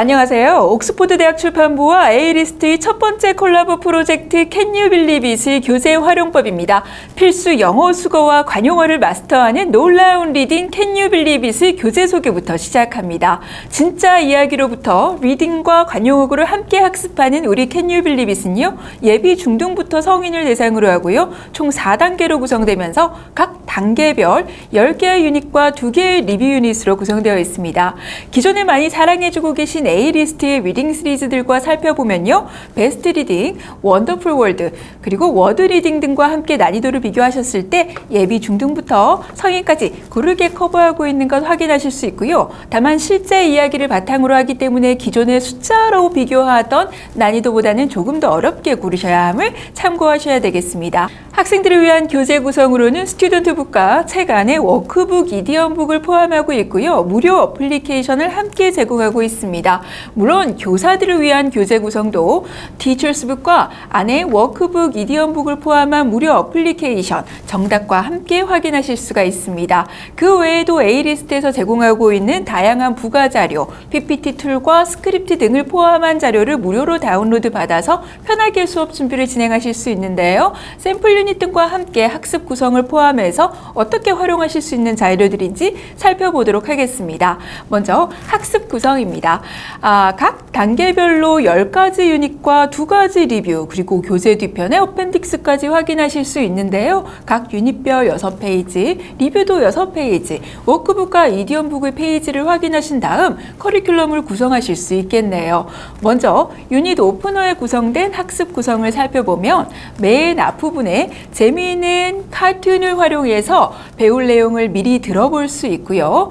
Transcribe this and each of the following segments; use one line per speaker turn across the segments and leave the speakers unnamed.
안녕하세요. 옥스포드 대학 출판부와 에이리스트의 첫 번째 콜라보 프로젝트 Can You Believe It의 교재 활용법입니다. 필수 영어 수거와 관용어를 마스터하는 놀라운 리딩 Can You Believe It의 교재 소개부터 시작합니다. 진짜 이야기로부터 리딩과 관용어구를 함께 학습하는 우리 Can You Believe It은요. 예비 중등부터 성인을 대상으로 하고요. 총 4단계로 구성되면서 각 단계별 10개의 유닛과 2개의 리뷰 유닛으로 구성되어 있습니다. 기존에 많이 사랑해주고 계신 에이리스트의 리딩 시리즈들과 살펴보면요. 베스트 리딩, 원더풀 월드, 그리고 워드 리딩 등과 함께 난이도를 비교하셨을 때 예비 중등부터 성인까지 고르게 커버하고 있는 것 확인하실 수 있고요. 다만 실제 이야기를 바탕으로 하기 때문에 기존의 숫자로 비교하던 난이도보다는 조금 더 어렵게 고르셔야 함을 참고하셔야 되겠습니다. 학생들을 위한 교재 구성으로는 스튜던트북과 책 안에 워크북, 이디엄북을 포함하고 있고요. 무료 어플리케이션을 함께 제공하고 있습니다. 물론 교사들을 위한 교재 구성도 티처스북과 안에 워크북, 이디엄북을 포함한 무료 어플리케이션, 정답과 함께 확인하실 수가 있습니다. 그 외에도 에이리스트에서 제공하고 있는 다양한 부가 자료, PPT 툴과 스크립트 등을 포함한 자료를 무료로 다운로드 받아서 편하게 수업 준비를 진행하실 수 있는데요. 샘플 유닛 등과 함께 학습 구성을 포함해서 어떻게 활용하실 수 있는 자료들인지 살펴보도록 하겠습니다. 먼저 학습 구성입니다. 각 단계별로 10가지 유닛과 2가지 리뷰, 그리고 교재 뒤편의 어펜딕스까지 확인하실 수 있는데요. 각 유닛별 6페이지, 리뷰도 6페이지, 워크북과 이디엄북의 페이지를 확인하신 다음 커리큘럼을 구성하실 수 있겠네요. 먼저 유닛 오프너에 구성된 학습 구성을 살펴보면 맨 앞부분에 재미있는 카툰을 활용해서 배울 내용을 미리 들어볼 수 있고요.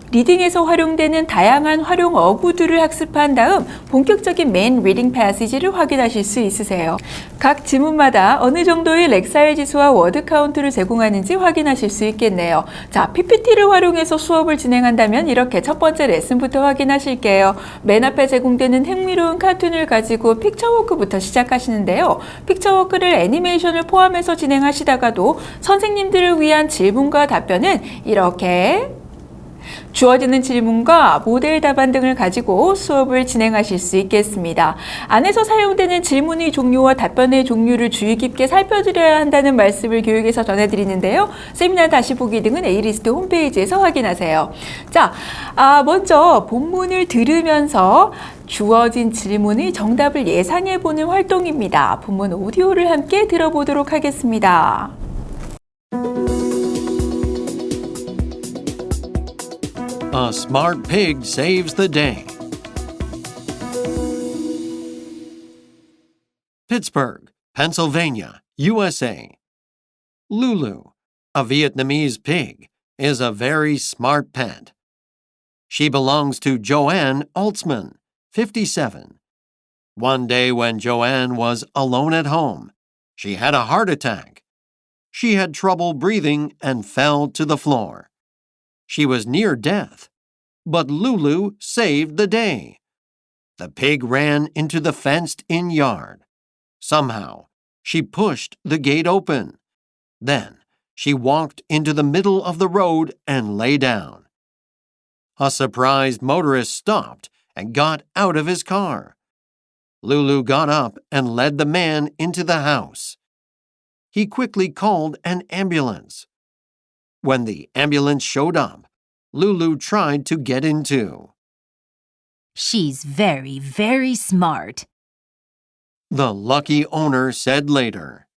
리딩에서 활용되는 다양한 활용 어구들을 학습한 다음 본격적인 메인 리딩 패시지를 확인하실 수 있으세요. 각 지문마다 어느 정도의 렉사일 지수와 워드 카운트를 제공하는지 확인하실 수 있겠네요. 자, PPT를 활용해서 수업을 진행한다면 이렇게 첫 번째 레슨부터 확인하실게요. 맨 앞에 제공되는 흥미로운 카툰을 가지고 픽처워크부터 시작하시는데요. 픽처워크를 애니메이션을 포함해서 진행하시다가도 선생님들을 위한 질문과 답변은 이렇게 주어지는 질문과 모델 답안 등을 가지고 수업을 진행하실 수 있겠습니다. 안에서 사용되는 질문의 종류와 답변의 종류를 주의 깊게 살펴드려야 한다는 말씀을 교육에서 전해드리는데요. 세미나 다시 보기 등은 에이리스트 홈페이지에서 확인하세요. 자, 먼저 본문을 들으면서 주어진 질문의 정답을 예상해보는 활동입니다. 본문 오디오를 함께 들어보도록 하겠습니다.
A smart pig saves the day. Pittsburgh, Pennsylvania, USA. Lulu, a Vietnamese pig, is a very smart pet. She belongs to Joanne Altsman, 57. One day when Joanne was alone at home, she had a heart attack. She had trouble breathing and fell to the floor. She was near death, but Lulu saved the day. The pig ran into the fenced-in yard. Somehow, she pushed the gate open. Then, she walked into the middle of the road and lay down. A surprised motorist stopped and got out of his car. Lulu got up and led the man into the house. He quickly called an ambulance. When the ambulance showed up, Lulu tried to get in too.
She's very, very smart.
The lucky owner said later.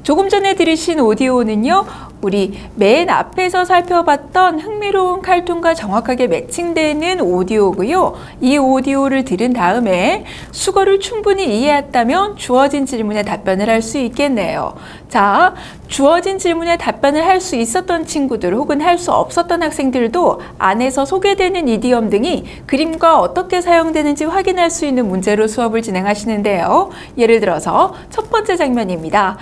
조금 전에 들으신 오디오는요. 우리 맨 앞에서 살펴봤던 흥미로운 칼툰과 정확하게 매칭되는 오디오고요. 이 오디오를 들은 다음에 수거를 충분히 이해했다면 주어진 질문에 답변을 할 수 있겠네요. 자, 주어진 질문에 답변을 할 수 있었던 친구들 혹은 할 수 없었던 학생들도 안에서 소개되는 이디엄 등이 그림과 어떻게 사용되는지 확인할 수 있는 문제로 수업을 진행하시는데요. 예를 들어서 첫 번째 장면입니다.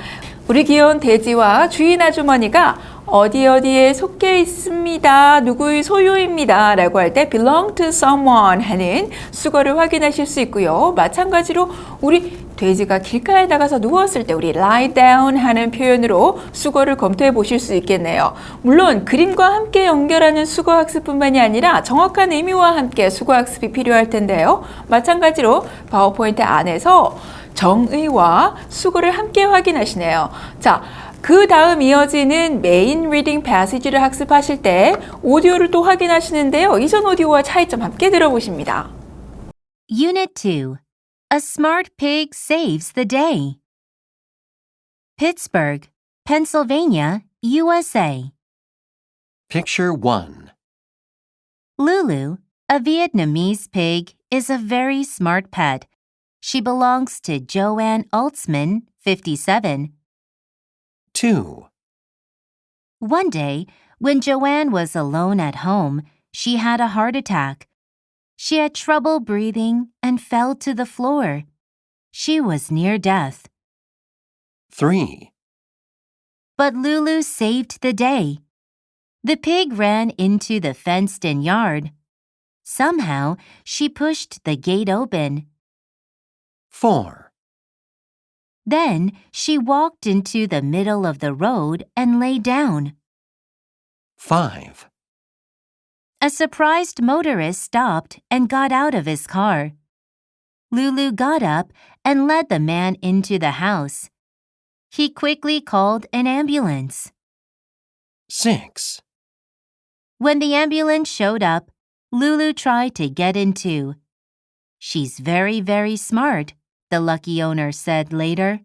우리 귀여운 돼지와 주인 아주머니가 어디에 속해 있습니다. 누구의 소유입니다. 라고 할 때 belong to someone 하는 수거를 확인하실 수 있고요. 마찬가지로 우리 돼지가 길가에 나가서 누웠을 때 우리 lie down 하는 표현으로 수거를 검토해 보실 수 있겠네요. 물론 그림과 함께 연결하는 수거 학습뿐만이 아니라 정확한 의미와 함께 수거 학습이 필요할 텐데요. 마찬가지로 파워포인트 안에서 정의와 수거를 함께 확인하시네요. 자, 그 다음 이어지는 메인 리딩 패시지를 학습하실 때 오디오를 또 확인하시는데요. 이전 오디오와 차이점 함께 들어보십니다.
Unit 2. A smart pig saves the day. Pittsburgh, Pennsylvania, USA.
Picture 1.
Lulu, a Vietnamese pig, is a very smart pet. She belongs to Joanne Altsman, 57.
2.
One day, when Joanne was alone at home, she had a heart attack. She had trouble breathing and fell to the floor. She was near death.
3.
But Lulu saved the day. The pig ran into the fenced-in yard. Somehow, she pushed the gate open.
4.
Then she walked into the middle of the road and lay down.
5.
A surprised motorist stopped and got out of his car. Lulu got up and led the man into the house. He quickly called an ambulance.
6.
When the ambulance showed up, Lulu tried to get in too. She's very, very smart, the lucky owner said later.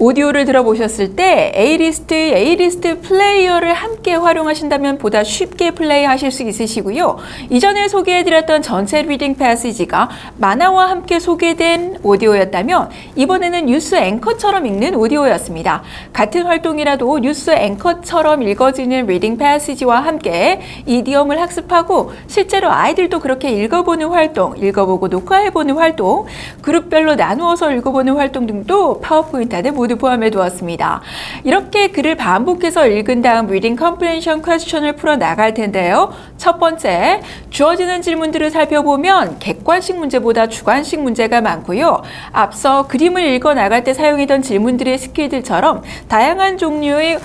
오디오를 들어보셨을 때 A리스트 플레이어를 함께 활용하신다면 보다 쉽게 플레이하실 수 있으시고요. 이전에 소개해드렸던 전체 리딩 패시지가 만화와 함께 소개된 오디오였다면 이번에는 뉴스 앵커처럼 읽는 오디오였습니다. 같은 활동이라도 뉴스 앵커처럼 읽어지는 리딩 패시지와 함께 이디엄을 학습하고 실제로 아이들도 그렇게 읽어보는 활동, 읽어보고 녹화해보는 활동, 그룹별로 나누어서 읽어보는 활동 등도 파워포인트 안에 모두 포함해 두었습니다. 이렇게 글을 반복해서 읽은 다음 리딩 컴프레hen션 퀘스천을 풀어 나갈 텐데요. 첫 번째, 주어지는 질문들을 살펴보면 객관식 문제보다 주관식 문제가 많고요. 앞서 그림을 읽어 나갈 때 사용했던 질문들의 스킬들처럼 다양한 종류의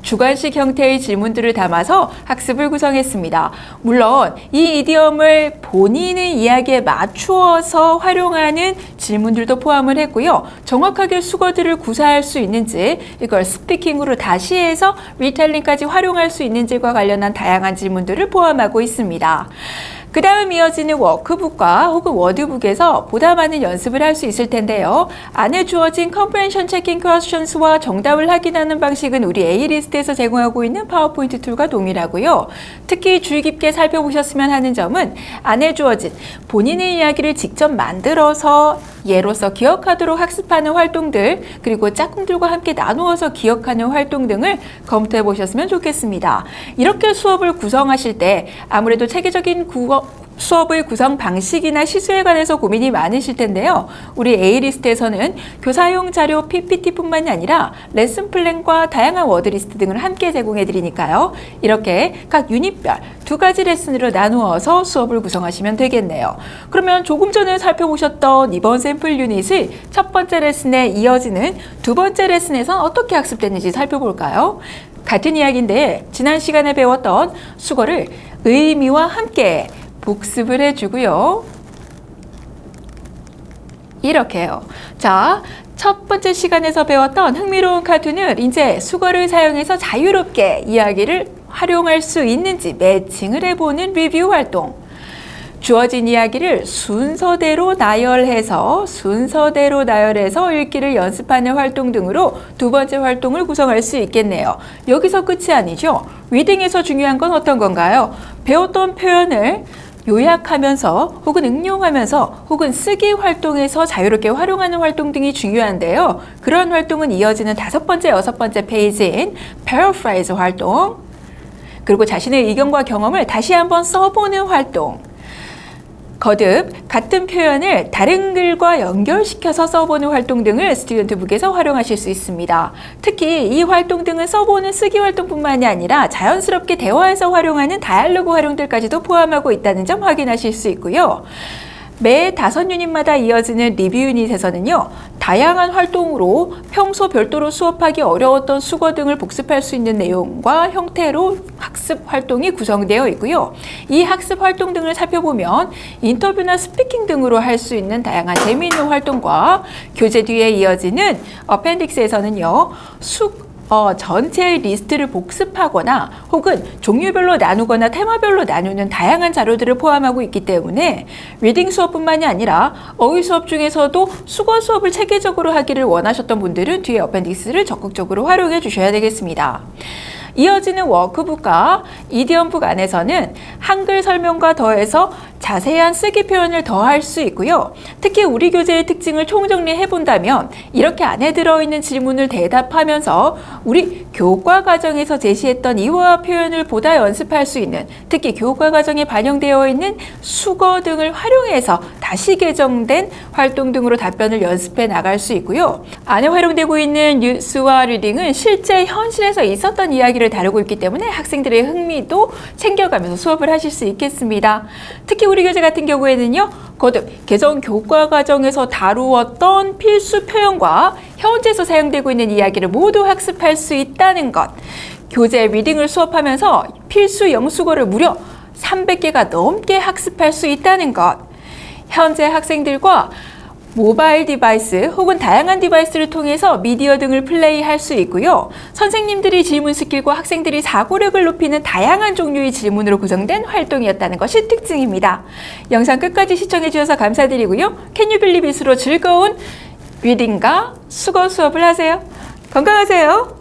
주관식 형태의 질문들을 담아서 학습을 구성했습니다. 물론 이 이디엄을 본인의 이야기에 맞추어서 활용하는 질문들도 포함을 했고요. 정확하게 수거들을 구사할 수 있는지, 이걸 스피킹으로 다시 해서 리텔링까지 활용할 수 있는지와 관련한 다양한 질문들을 포함하고 있습니다. 그 다음 이어지는 워크북과 혹은 워드북에서 보다 많은 연습을 할 수 있을 텐데요. 안에 주어진 컴프레hen션 체킹 퀘스천스와 정답을 확인하는 방식은 우리 A리스트에서 제공하고 있는 파워포인트 툴과 동일하고요. 특히 주의 깊게 살펴보셨으면 하는 점은 안에 주어진 본인의 이야기를 직접 만들어서 예로서 기억하도록 학습하는 활동들, 그리고 짝꿍들과 함께 나누어서 기억하는 활동 등을 검토해 보셨으면 좋겠습니다. 이렇게 수업을 구성하실 때 아무래도 체계적인 수업의 구성 방식이나 시수에 관해서 고민이 많으실 텐데요. 우리 A리스트에서는 교사용 자료 PPT뿐만이 아니라 레슨 플랜과 다양한 워드리스트 등을 함께 제공해 드리니까요. 이렇게 각 유닛별 2가지 레슨으로 나누어서 수업을 구성하시면 되겠네요. 그러면 조금 전에 살펴보셨던 이번 샘플 유닛을 첫 번째 레슨에 이어지는 두 번째 레슨에서 어떻게 학습됐는지 살펴볼까요? 같은 이야기인데 지난 시간에 배웠던 수거를 의미와 함께 복습을 해주고요. 이렇게요. 자, 첫 번째 시간에서 배웠던 흥미로운 카툰을 이제 수거를 사용해서 자유롭게 이야기를 활용할 수 있는지 매칭을 해보는 리뷰 활동. 주어진 이야기를 순서대로 나열해서 읽기를 연습하는 활동 등으로 두 번째 활동을 구성할 수 있겠네요. 여기서 끝이 아니죠. 리딩에서 중요한 건 어떤 건가요? 배웠던 표현을 요약하면서 혹은 응용하면서 혹은 쓰기 활동에서 자유롭게 활용하는 활동 등이 중요한데요. 그런 활동은 이어지는 5번째, 6번째 페이지인 paraphrase 활동, 그리고 자신의 의견과 경험을 다시 한번 써보는 활동, 거듭 같은 표현을 다른 글과 연결시켜서 써보는 활동 등을 스튜던트북에서 활용하실 수 있습니다. 특히 이 활동 등은 써보는 쓰기 활동뿐만이 아니라 자연스럽게 대화에서 활용하는 다이얼로그 활용들까지도 포함하고 있다는 점 확인하실 수 있고요. 매 5유닛마다 이어지는 리뷰 유닛에서는요, 다양한 활동으로 평소 별도로 수업하기 어려웠던 수거 등을 복습할 수 있는 내용과 형태로 학습 활동이 구성되어 있고요. 이 학습 활동 등을 살펴보면 인터뷰나 스피킹 등으로 할 수 있는 다양한 재미있는 활동과 교재 뒤에 이어지는 어펜딕스에서는요, 전체의 리스트를 복습하거나 혹은 종류별로 나누거나 테마별로 나누는 다양한 자료들을 포함하고 있기 때문에 리딩 수업뿐만이 아니라 어휘 수업 중에서도 수거 수업을 체계적으로 하기를 원하셨던 분들은 뒤에 어펜딕스를 적극적으로 활용해 주셔야 되겠습니다. 이어지는 워크북과 이디엄북 안에서는 한글 설명과 더해서 자세한 쓰기 표현을 더할 수 있고요. 특히 우리 교재의 특징을 총정리해 본다면 이렇게 안에 들어있는 질문을 대답하면서 우리 교과 과정에서 제시했던 이와 표현을 보다 연습할 수 있는, 특히 교과 과정에 반영되어 있는 수거 등을 활용해서 다시 개정된 활동 등으로 답변을 연습해 나갈 수 있고요. 안에 활용되고 있는 뉴스와 리딩은 실제 현실에서 있었던 이야기를 다루고 있기 때문에 학생들의 흥미도 챙겨가면서 수업을 하실 수 있겠습니다. 특히 우리 교재 같은 경우에는요, 거듭 개정 교과 과정에서 다루었던 필수 표현과 현재에서 사용되고 있는 이야기를 모두 학습할 수 있다는 것, 교재 리딩을 수업하면서 필수 영수거를 무려 300개가 넘게 학습할 수 있다는 것, 현재 학생들과 모바일 디바이스 혹은 다양한 디바이스를 통해서 미디어 등을 플레이할 수 있고요. 선생님들이 질문 스킬과 학생들이 사고력을 높이는 다양한 종류의 질문으로 구성된 활동이었다는 것이 특징입니다. 영상 끝까지 시청해 주셔서 감사드리고요. Can you believe it으로 즐거운 리딩과 수거 수업을 하세요. 건강하세요.